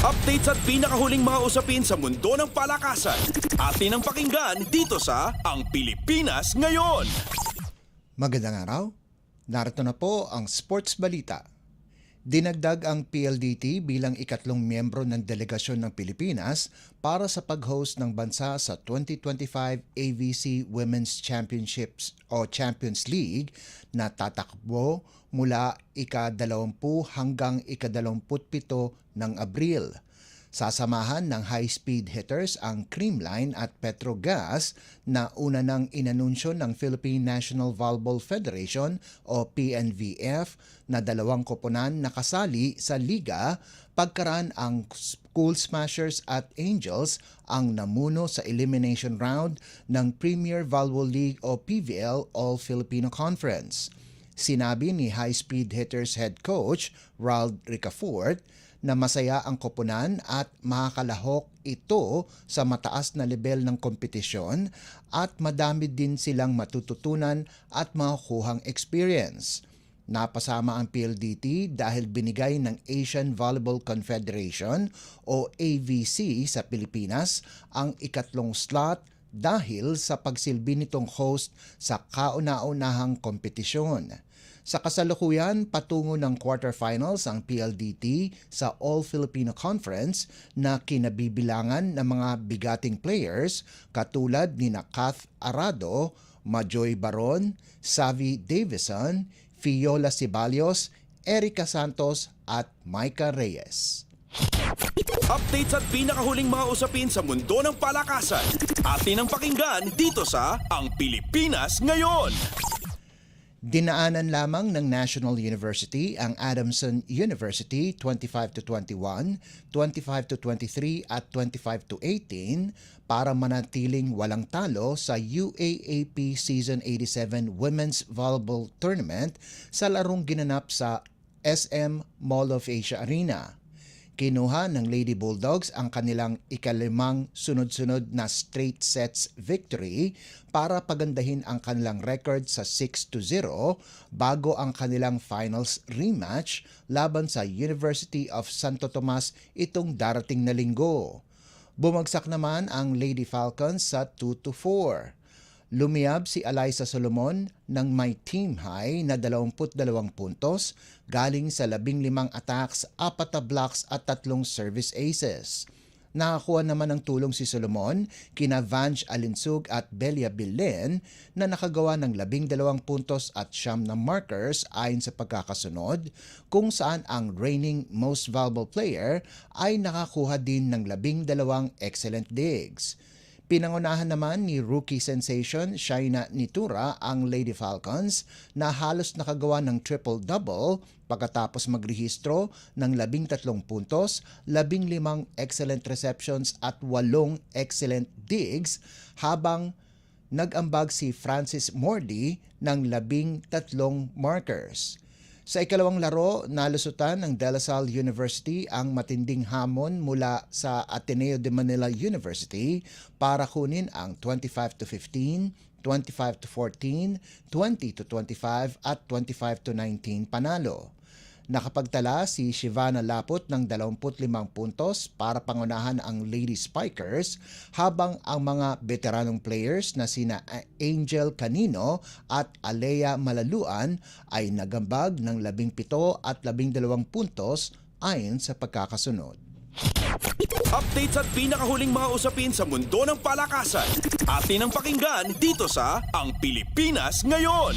Updates at pinakahuling mga usapin sa mundo ng palakasan. Atin ang pakinggan dito sa Ang Pilipinas Ngayon. Magandang araw. Narito na po ang sports balita. Dinagdag ang PLDT bilang ikatlong miyembro ng delegasyon ng Pilipinas para sa pag-host ng bansa sa 2025 AVC Women's Championships o Champions League na tatakbo mula ika-20 hanggang ika-27 ng Abril. Sasamahan ng high-speed hitters ang Creamline at Petrogas na una nang inanunsyo ng Philippine National Volleyball Federation o PNVF na dalawang koponan na kasali sa liga pagkaraan ang Cool Smashers at Angels ang namuno sa elimination round ng Premier Volleyball League o PVL All-Filipino Conference. Sinabi ni high-speed hitters head coach Rald Ricafort na masaya ang koponan at makakalahok ito sa mataas na level ng kompetisyon at madami din silang matututunan at makukuhang experience. Napasama ang PLDT dahil binigay ng Asian Volleyball Confederation o AVC sa Pilipinas ang ikatlong slot dahil sa pagsilbi nitong host sa kauna-unahang kompetisyon. Sa kasalukuyan, patungo ng quarterfinals ang PLDT sa All-Filipino Conference na kinabibilangan ng mga bigating players katulad ni Kath Arado, Majoy Baron, Savi Davison, Fiola Ceballos, Erica Santos at Micah Reyes. Updates at pinakahuling mga usapin sa mundo ng palakasan. Atin ang pakinggan dito sa Ang Pilipinas Ngayon. Dinaanan lamang ng National University ang Adamson University 25-21, 25-23 at 25-18 para manatiling walang talo sa UAAP Season 87 Women's Volleyball Tournament sa larong ginanap sa SM Mall of Asia Arena. Kinuha ng Lady Bulldogs ang kanilang ikalimang sunod-sunod na straight sets victory para pagandahin ang kanilang record sa 6-0 bago ang kanilang finals rematch laban sa University of Santo Tomas itong darating na linggo. Bumagsak naman ang Lady Falcons sa 2-4. Lumiyab si Alyssa Solomon ng may team high na 22 puntos galing sa 15 attacks, 4 na blocks at 3 service aces. Nakakuha naman ng tulong si Solomon kina Vange Alinsug at Belia Billen na nakagawa ng 12 puntos at 9 na markers ayon sa pagkakasunod, kung saan ang reigning most valuable player ay nakakuha din ng 12 excellent digs. Pinangunahan naman ni rookie sensation Shaina Nitura ang Lady Falcons na halos nakagawa ng triple-double pagkatapos magrehistro ng 13 puntos, 15 excellent receptions at 8 excellent digs habang nag-ambag si Francis Mordi ng 13 markers. Sa ikalawang laro, nalusutan ng De La Salle University ang matinding hamon mula sa Ateneo de Manila University para kunin ang 25-15, 25-14, 20-25 at 25-19 panalo. Nakapagtala si Shivana Laput ng 25 puntos para pangunahan ang Lady Spikers habang ang mga veteranong players na sina Angel Canino at Alea Malaluan ay nagambag ng 17 at 12 puntos ayon sa pagkakasunod. Updates at pinakahuling mga usapin sa mundo ng palakasan. Atin ang pakinggan dito sa Ang Pilipinas Ngayon.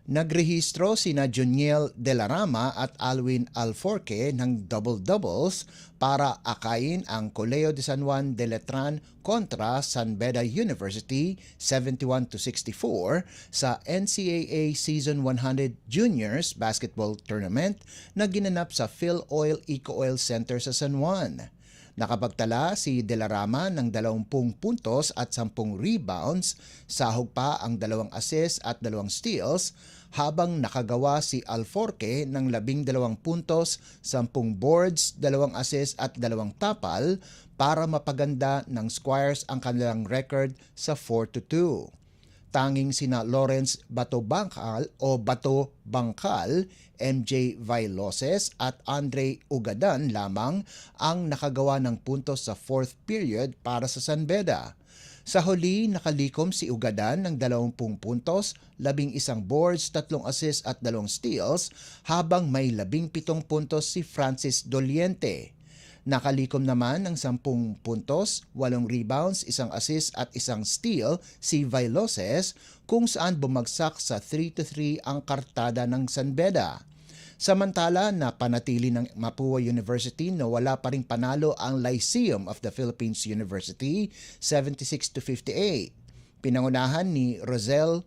Nagrehistro sina Joniel De La Rama at Alwin Alforque ng double-doubles para akayin ang Colegio de San Juan de Letran kontra San Beda University 71-64 sa NCAA Season 100 Juniors Basketball Tournament na ginanap sa Phil Oil Eco Oil Center sa San Juan. Nakapagtala si De La Rama ng 20 puntos at 10 rebounds, sahog pa ang 2 assists at 2 steals, habang nakagawa si Alforque ng 12 puntos, 10 boards, 2 assists at 2 tapal para mapaganda ng Squires ang kanilang record sa 4-2. tanging sina Lawrence Bato Bangkal o Bato Bangkal, MJ Vailoses at Andre Ugadan lamang ang nakagawa ng puntos sa fourth period para sa San Beda. Sa huli, nakalikom si Ugadan ng 20 puntos, 11 boards, 3 assists at 2 steals, habang may 17 puntos si Francis Doliente. Nakalikom naman ng 10 puntos, 8 rebounds, 1 assist at 1 steal si Vailoses, kung saan bumagsak sa 3-3 ang kartada ng San Beda. Samantala, napanatili ng Mapua University na wala pa ring panalo ang Lyceum of the Philippines University, 76-58. Pinangunahan ni Rosel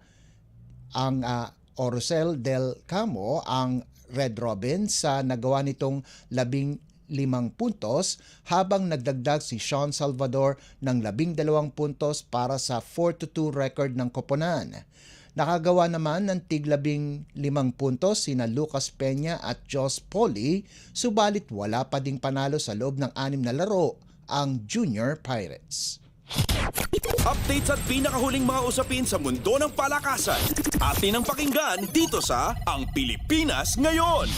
Del Camo ang Red Robin sa nagawa nitong 15 puntos, habang nagdagdag si Sean Salvador ng 12 puntos para sa 4-2 record ng koponan. Nakagawa naman ng tig 15 puntos sina Lucas Peña at Jos Poli, subalit wala pa ding panalo sa loob ng 6 na laro ang Junior Pirates. Updates at pinakahuling mga usapin sa mundo ng palakasan. Atin ang pakinggan dito sa Ang Pilipinas Ngayon.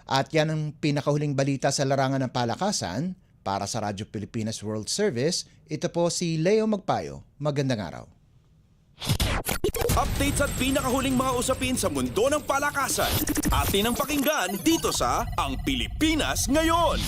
At yan ang pinakahuling balita sa larangan ng palakasan. Para sa Radyo Pilipinas World Service, ito po si Leo Magpayo. Magandang araw. Updates at pinakahuling mga usapin sa mundo ng palakasan. Atin ang pakinggan dito sa Ang Pilipinas Ngayon.